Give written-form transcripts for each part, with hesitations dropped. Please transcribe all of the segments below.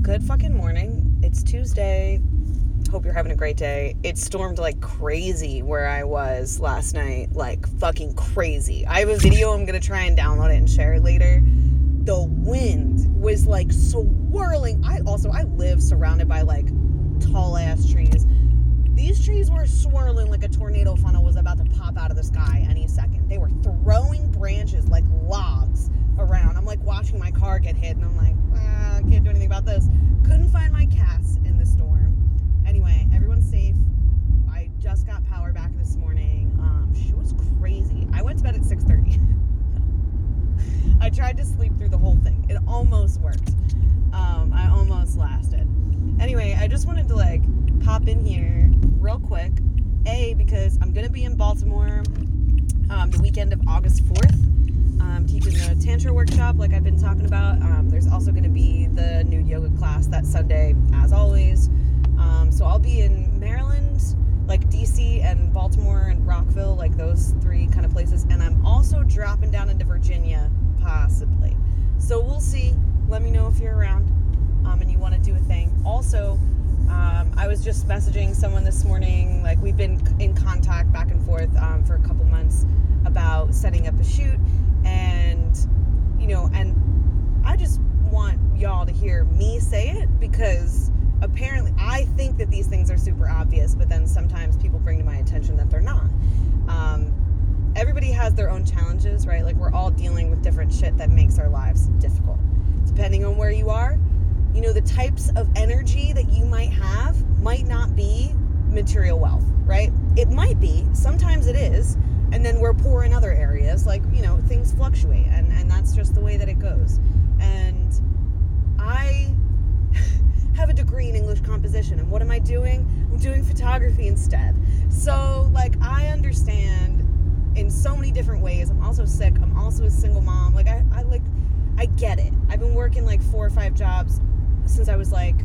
Good fucking morning. It's Tuesday. Hope you're having a great day. It stormed like crazy where I was last night. Like fucking crazy. I have a video. I'm going to try and download it and share it later. The wind was like swirling. I live surrounded by like tall ass trees. These trees were swirling like a tornado funnel was about to pop out of the sky any second. They were throwing branches like logs around. I'm like watching my car get hit and I'm like, I can't do anything about this. Couldn't find my cats in the storm. Anyway, everyone's safe. I just got power back this morning. She was crazy. I went to bed at 6:30. I tried to sleep through the whole thing. It almost worked. I almost lasted. Anyway, I just wanted to like pop in here real quick. Because I'm gonna be in Baltimore the weekend of August 4th. Teaching the Tantra workshop like I've been talking about. There's also gonna be the nude yoga class that Sunday, as always. So I'll be in Maryland, like DC and Baltimore and Rockville, like those three kind of places. And I'm also dropping down into Virginia, possibly. So we'll see. Let me know if you're around and you want to do a thing. Also, I was just messaging someone this morning. Like we've been in contact back and forth for a couple months about setting up a shoot. And, and I just want y'all to hear me say it because apparently I think that these things are super obvious, but then sometimes people bring to my attention that they're not. Everybody has their own challenges, right? Like we're all dealing with different shit that makes our lives difficult. Depending on where you are, the types of energy that you might have might not be material wealth, right? It might be, sometimes it is, and then we're poor in other areas, like, things fluctuate, and that's just the way that it goes. And I have a degree in English composition, and what am I doing? I'm doing photography instead. So, like, I understand in so many different ways. I'm also sick. I'm also a single mom. Like, I get it. I've been working, like, 4 or 5 jobs since I was, like,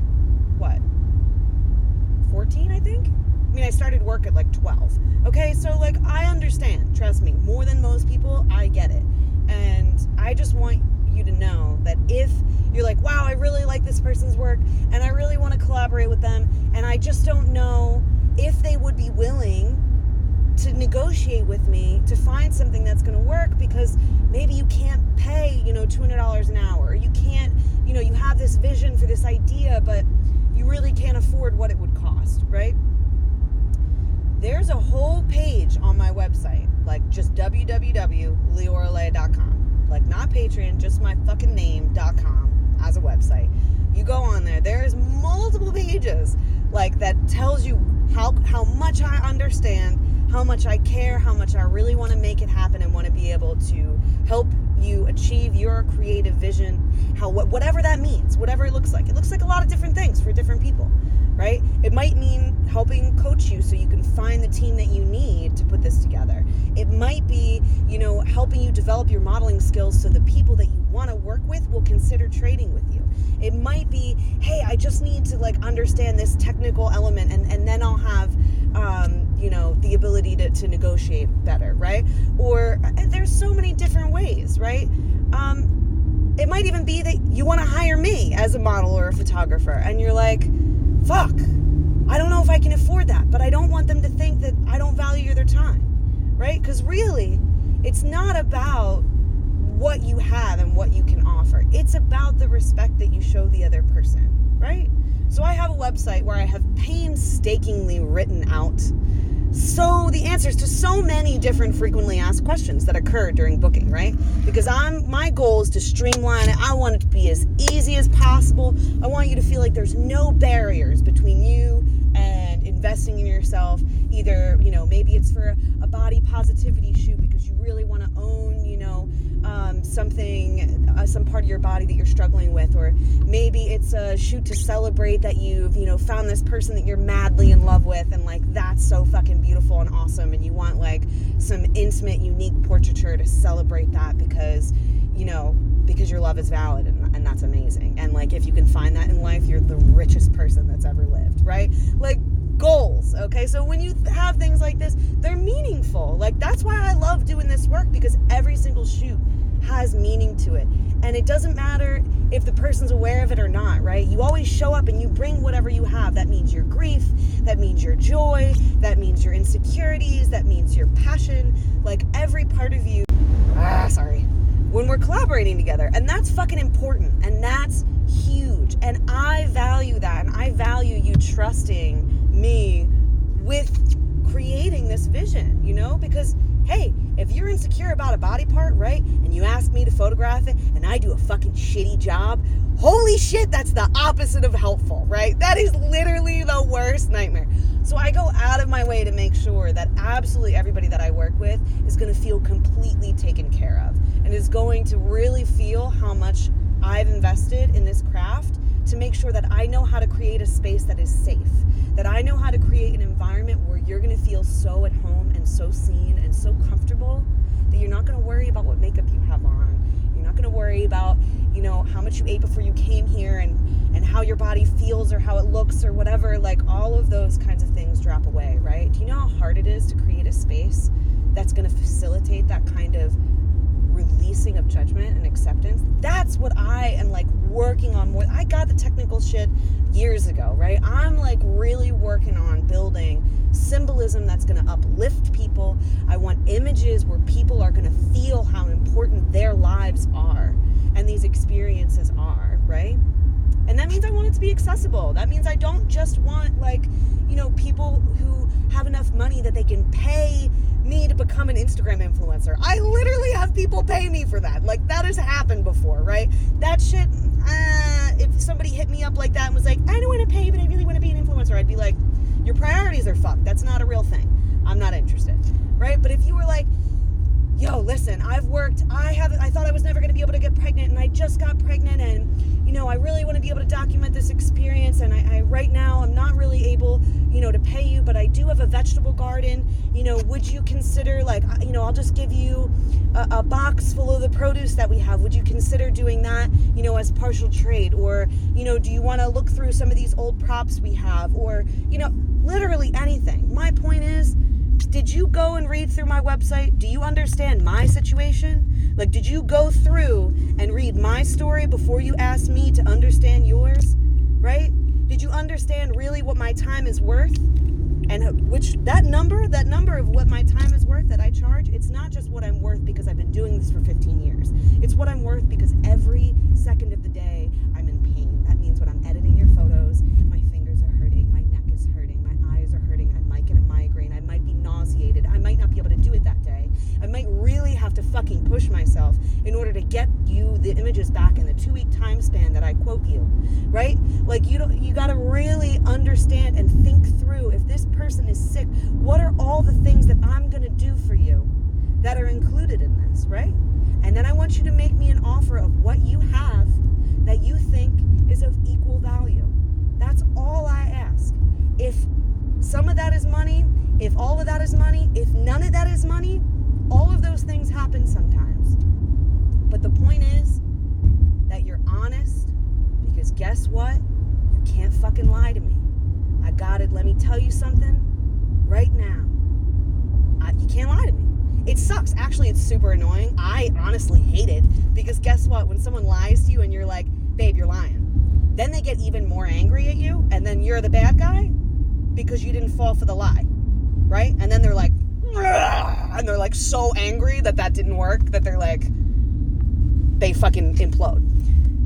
14, I think? I started work at, like, 12. Okay, so, like, I understand. Trust me. More than most people, I get it. And I just want you to know that if you're like, wow, I really like this person's work and I really want to collaborate with them and I just don't know if they would be willing to negotiate with me to find something that's going to work because maybe you can't pay, $200 an hour, or you can't, you have this vision for this idea, but you really can't afford what it would cost, right? There's a whole page on my website, like just www.liorallay.com, like not Patreon, just my fucking name.com as a website. You go on there, there's multiple pages like that tells you how much I understand, how much I care, how much I really want to make it happen and want to be able to help you achieve your creative vision, whatever that means, whatever it looks like. It looks like a lot of different things for different people, right? It might mean helping coach you so you can find the team that you need to put this together. It might be, helping you develop your modeling skills so the people that you want to work with will consider trading with you. It might be, hey, I just need to understand this technical element and then I'll have, the ability to negotiate better, right? Or there's so many different ways, right? It might even be that you want to hire me as a model or a photographer and you're like, fuck, I don't know if I can afford that, but I don't want them to think that I don't value their time, right? Because really, it's not about what you have and what you can offer. It's about the respect that you show the other person, right? So I have a website where I have painstakingly written out the answers to so many different frequently asked questions that occur during booking, right? Because my goal is to streamline it. I want it to be as easy as possible. I want you to feel like there's no barriers between you and investing in yourself. Either, maybe it's for a body positivity shoot because you really want to own, some part of your body that you're struggling with, or maybe it's a shoot to celebrate that you've, found this person that you're madly in love with and that's so fucking beautiful and awesome, and you want some intimate, unique portraiture to celebrate that because your love is valid and that's amazing. And if you can find that in life, you're the richest person that's ever lived, right? Goals, okay? So when you have things like this, they're meaningful. That's why I love doing this work, because every single shoot has meaning to it. And it doesn't matter if the person's aware of it or not, right? You always show up and you bring whatever you have. That means your grief, that means your joy, that means your insecurities, that means your passion, like every part of you. When we're collaborating together. And that's fucking important. And that's huge. And I value that. And I value you trusting me with creating this vision, you know? Because, hey, if you're insecure about a body part, right, and you ask me to photograph it and I do a fucking shitty job, holy shit, that's the opposite of helpful, right? That is literally the worst nightmare. So I go out of my way to make sure that absolutely everybody that I work with is going to feel completely taken care of and is going to really feel how much I've invested in this craft to make sure that I know how to create a space that is safe, that I know how to create an environment where you're going to feel so at home and so seen and so comfortable that you're not going to worry about what makeup you have on. You're not going to worry about, you know, how much you ate before you came here and how your body feels or how it looks or whatever. Like, all of those kinds of things drop away, right? Do you know how hard it is to create a space that's going to facilitate that kind of releasing of judgment and acceptance? That's what I am like working on more. I got the technical shit years ago, right? I'm like really working on building symbolism that's going to uplift people. I want images where people are going to feel how important their lives are and these experiences are, right? And that means I want it to be accessible. That means I don't just want, like, you know, people who have enough money that they can pay me to become an Instagram influencer. I literally have people pay me for that. Like, that has happened before, right? That shit, if somebody hit me up like that and was like, I don't want to pay, but I really want to be an influencer, I'd be like, your priorities are fucked. That's not a real thing. I'm not interested, right? But if you were like, yo, listen, I thought I was never going to be able to get pregnant, and I just got pregnant, and, you know, I really want to be able to document this experience, and I right now, I'm not really able, you know, to pay you, but I do have a vegetable garden, you know, would you consider, like, you know, I'll just give you a box full of the produce that we have, would you consider doing that, you know, as partial trade, or, you know, do you want to look through some of these old props we have, or, you know, literally anything. My point is, did you go and read through my website? Do you understand my situation? Like, did you go through and read my story before you asked me to understand yours? Right? Did you understand really what my time is worth? And which, that number of what my time is worth that I charge, it's not just what I'm worth because I've been doing this for 15 years. It's what I'm worth because every second of the day I'm in pain. That means when I'm editing your photos, my fingers are hurting, my neck is hurting, my eyes are hurting, I might get a migraine, I might be nauseated, I might not be able to do it that day. I might really have to fucking push myself in order to get you the images back in the 2-week time span that I quote you, right? Like, you gotta really understand and think through, if this person is sick, what are all the things that I'm gonna do for you that are included in this, right? And then I want you to make me an offer of what you have that you think is of equal value. That's all I ask. If some of that is money, if all of that is money, if none of that is money, all of those things happen sometimes. But the point is that you're honest, because guess what? You can't fucking lie to me. I got it. Let me tell you something right now. You can't lie to me. It sucks. Actually, it's super annoying. I honestly hate it, because guess what? When someone lies to you and you're like, babe, you're lying, then they get even more angry at you, and then you're the bad guy because you didn't fall for the lie, right? And then they're like, and they're like so angry that didn't work, that they're like, they fucking implode.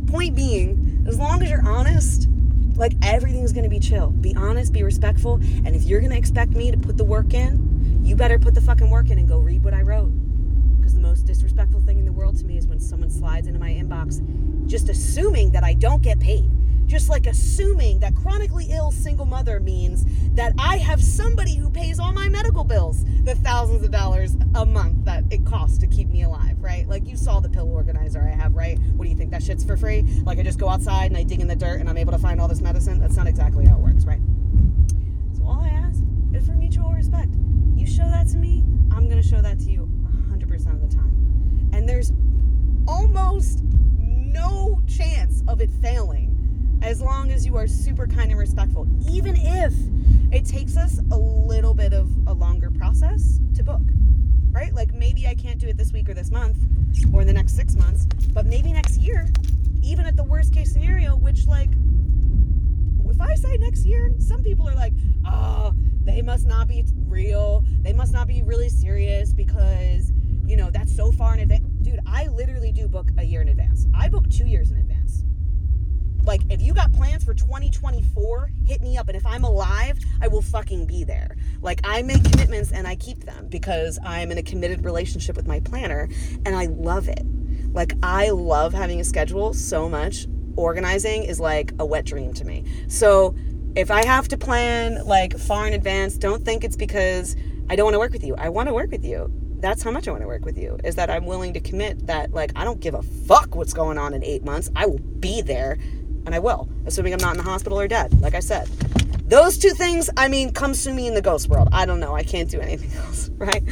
Point being, as long as you're honest, like, everything's gonna be chill. Be honest, be respectful, and if you're gonna expect me to put the work in, you better put the fucking work in and go read what I wrote. Because the most disrespectful thing in the world to me is when someone slides into my inbox just assuming that I don't get paid. Just like assuming that chronically ill single mother means that I have somebody who pays all my medical bills, the thousands of dollars a month that it costs to keep me alive, right? Like, you saw the pill organizer I have, right? What do you think, that shit's for free? Like, I just go outside and I dig in the dirt and I'm able to find all this medicine? That's not exactly how it works, right? So all I ask is for mutual respect. You show that to me, I'm going to show that to you 100% of the time. And there's almost no chance of it failing, as long as you are super kind and respectful, even if it takes us a little bit of a longer process to book, right? Like maybe I can't do it this week or this month or in the next 6 months, but maybe next year, even at the worst case scenario, which like, if I say next year, some people are like, oh, they must not be real. They must not be really serious because, you know, that's so far in advance. Dude, I literally do book a year in advance. I book 2 years in advance. Like, if you got plans for 2024, hit me up. And if I'm alive, I will fucking be there. Like, I make commitments and I keep them because I'm in a committed relationship with my planner and I love it. Like, I love having a schedule so much. Organizing is like a wet dream to me. So if I have to plan like far in advance, don't think it's because I don't want to work with you. I want to work with you. That's how much I want to work with you, is that I'm willing to commit that, like, I don't give a fuck what's going on in 8 months. I will be there, and I will, assuming I'm not in the hospital or dead, like I said. Those two things, I mean, come sue me in the ghost world. I don't know. I can't do anything else, right?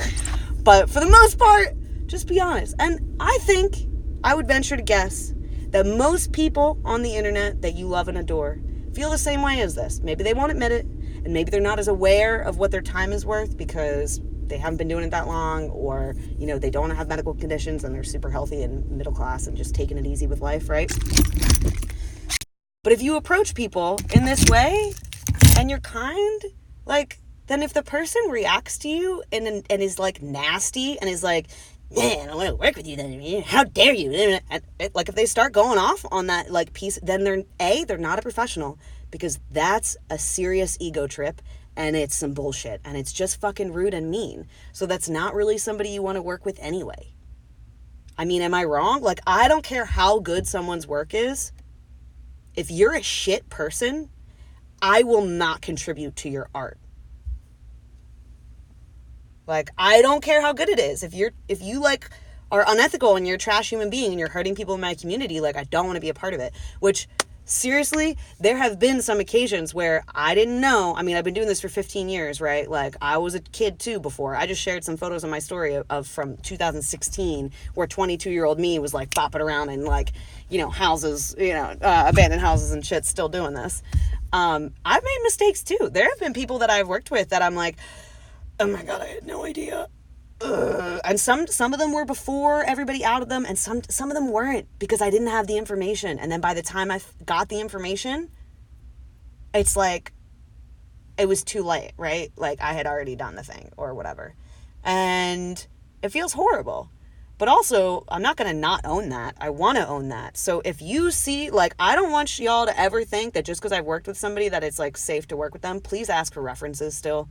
But for the most part, just be honest. And I think I would venture to guess that most people on the internet that you love and adore feel the same way as this. Maybe they won't admit it, and maybe they're not as aware of what their time is worth because they haven't been doing it that long, or, you know, they don't have medical conditions and they're super healthy and middle class and just taking it easy with life, right? But if you approach people in this way and you're kind, like, then if the person reacts to you and is like nasty and is like, man, I want to work with you then, how dare you, like, if they start going off on that like piece, then they're not a professional, because that's a serious ego trip and it's some bullshit and it's just fucking rude and mean. So that's not really somebody you want to work with anyway. I mean, am I wrong? Like, I don't care how good someone's work is. If you're a shit person, I will not contribute to your art. Like, I don't care how good it is. If you like are unethical and you're a trash human being and you're hurting people in my community, like, I don't want to be a part of it. Which, seriously, there have been some occasions where I didn't know. I mean, I've been doing this for 15 years, right? Like, I was a kid too before. I just shared some photos on my story of from 2016 where 22-year-old me was like bopping around in, like, you know, houses, you know, abandoned houses and shit, still doing this. I've made mistakes too. There have been people that I've worked with that I'm like, oh my God, I had no idea. And some of them were before everybody outed them, and some of them weren't, because I didn't have the information. And then by the time I got the information, it's like, it was too late, right? Like, I had already done the thing or whatever. And it feels horrible. But also, I'm not going to not own that. I want to own that. So if you see, like, I don't want y'all to ever think that just because I've worked with somebody that it's, like, safe to work with them. Please ask for references still.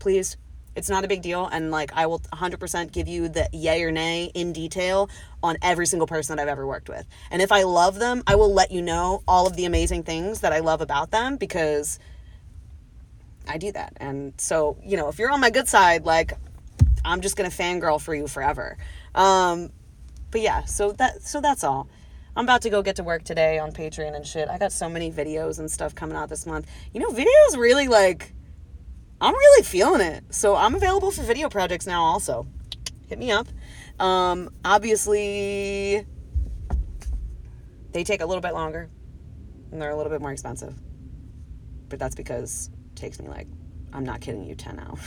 Please. It's not a big deal. And, like, I will 100% give you the yay or nay in detail on every single person that I've ever worked with. And if I love them, I will let you know all of the amazing things that I love about them, because I do that. And so, you know, if you're on my good side, like, I'm just going to fangirl for you forever. But yeah, so that's all. I'm about to go get to work today on Patreon and shit. I got so many videos and stuff coming out this month. You know, videos really, like, I'm really feeling it. So I'm available for video projects now also. Hit me up. Obviously, they take a little bit longer and they're a little bit more expensive. But that's because it takes me, like, I'm not kidding you, 10 hours.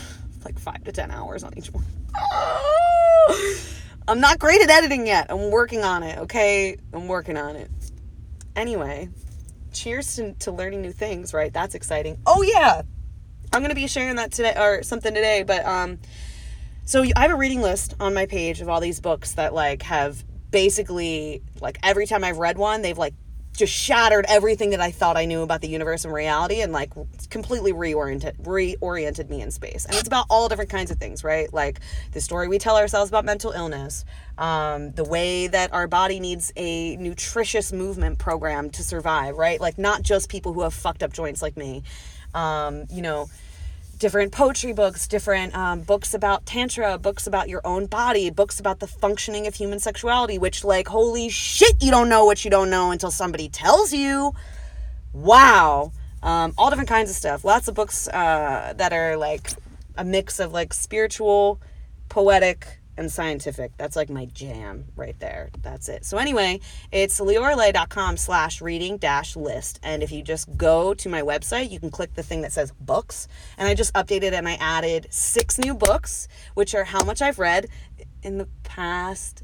Like 5 to 10 hours on each one. I'm not great at editing yet. I'm working on it, okay? I'm working on it. Anyway, cheers to learning new things, right? That's exciting. Oh, yeah. I'm going to be sharing that today, or something today, but so I have a reading list on my page of all these books that, like, have basically, like, every time I've read one, they've, like, just shattered everything that I thought I knew about the universe and reality, and, like, completely reoriented me in space. And it's about all different kinds of things, right? Like the story we tell ourselves about mental illness, the way that our body needs a nutritious movement program to survive, right? Like, not just people who have fucked up joints like me. You know, different poetry books, different books about tantra, books about your own body, books about the functioning of human sexuality, which, like, holy shit, you don't know what you don't know until somebody tells you. Wow. All different kinds of stuff. Lots of books that are, like, a mix of, like, spiritual, poetic, and scientific. That's like my jam right there. That's it. So anyway, it's liorallay.com/reading-list. And if you just go to my website, you can click the thing that says books. And I just updated and I added 6 new books, which are how much I've read in the past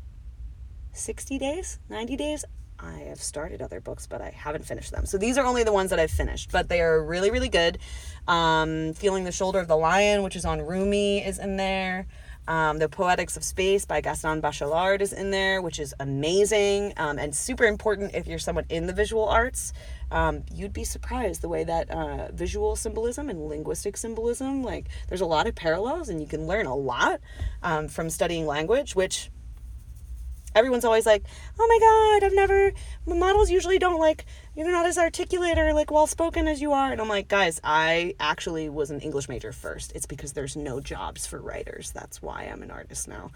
60 days, 90 days. I have started other books, but I haven't finished them. So these are only the ones that I've finished, but they are really, really good. Feeling the Shoulder of the Lion, which is on Rumi, is in there. The Poetics of Space by Gaston Bachelard is in there, which is amazing and super important if you're someone in the visual arts. You'd be surprised the way that visual symbolism and linguistic symbolism, like there's a lot of parallels, and you can learn a lot from studying language, which everyone's always like, oh my God, models usually don't like, you're not as articulate or like well-spoken as you are. And I'm like, guys, I actually was an English major first. It's because there's no jobs for writers. That's why I'm an artist now.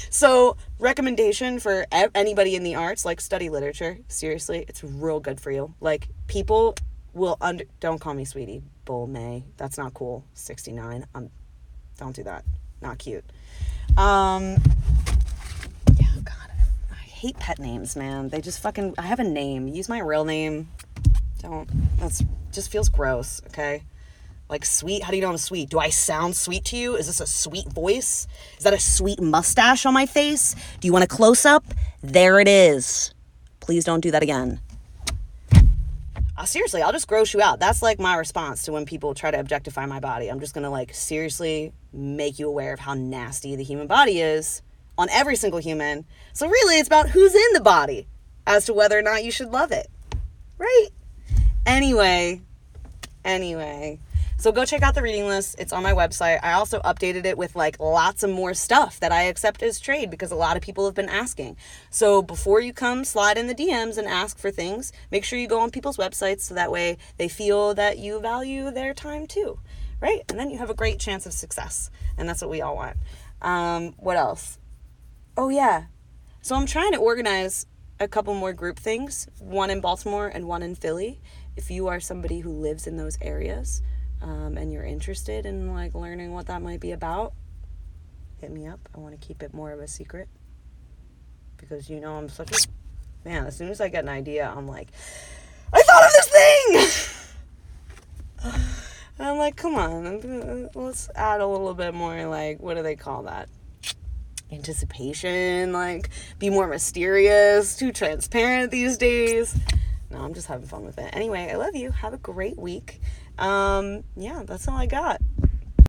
So recommendation for anybody in the arts, like study literature. Seriously, it's real good for you. Like people will don't call me sweetie, bull May. That's not cool. 69. Don't do that. Not cute. Yeah, God, I hate pet names, man. They just fucking, I have a name. Use my real name. That's just feels gross, okay? Like sweet, how do you know I'm sweet? Do I sound sweet to you? Is this a sweet voice? Is that a sweet mustache on my face? Do you want a close-up? There it is. Please don't do that again. Seriously, I'll just gross you out. That's like my response to when people try to objectify my body. I'm just gonna like seriously make you aware of how nasty the human body is on every single human. So really it's about who's in the body as to whether or not you should love it. Right? Anyway. So go check out the reading list. It's on my website. I also updated it with like lots of more stuff that I accept as trade because a lot of people have been asking. So before you come slide in the DMs and ask for things, make sure you go on people's websites so that way they feel that you value their time too, right? And then you have a great chance of success. And that's what we all want. What else? Oh yeah. So I'm trying to organize a couple more group things, one in Baltimore and one in Philly. If you are somebody who lives in those areas, and you're interested in like learning what that might be about, hit me up. I want to keep it more of a secret because you know I'm such a man. As soon as I get an idea, I'm like, I thought of this thing. And I'm like, come on, let's add a little bit more like, what do they call that? Anticipation, like be more mysterious, too transparent these days. No, I'm just having fun with it. Anyway, I love you. Have a great week. Yeah, that's all I got.